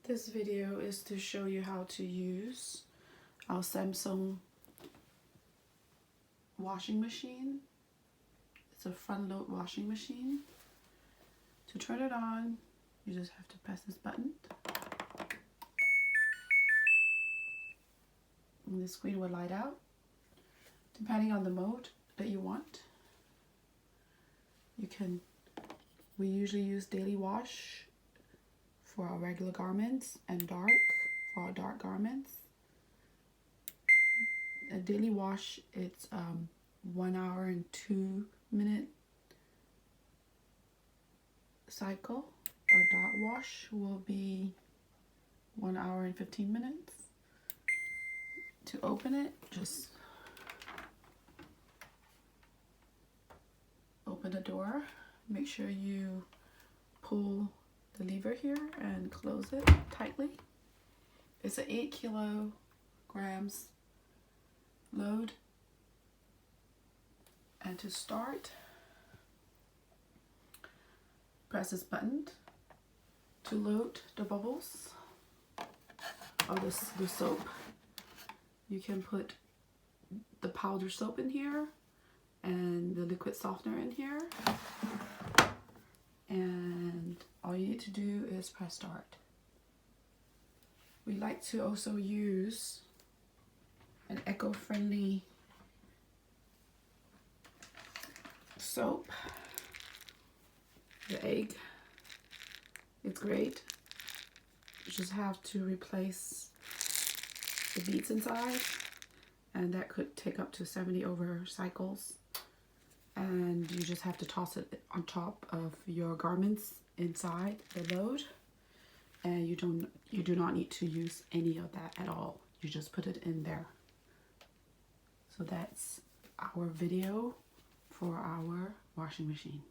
This video is to show you how to use our Samsung washing machine. It's a front load washing machine. To turn it on, you just have to press this button. And the screen will light out depending on the mode that you want. We usually use daily wash for our regular garments and dark for our dark garments. A daily wash, it's 1 hour and 2 minute cycle. Our dark wash will be 1 hour and 15 minutes. To open it, just open the door. Make sure you pull the lever here and close it tightly. It's an 8 kilograms load. And to start, press this button to load the bubbles of the soap. You can put the powder soap in here and the liquid softener in here. And all you need to do is press start. We like to also use an eco-friendly soap. The egg, it's great. You just have to replace the beads inside, and that could take up to 70 over cycles. And you just have to toss it on top of your garments inside the load, and you do not need to use any of that at all. You just put it in there. So that's our video for our washing machine.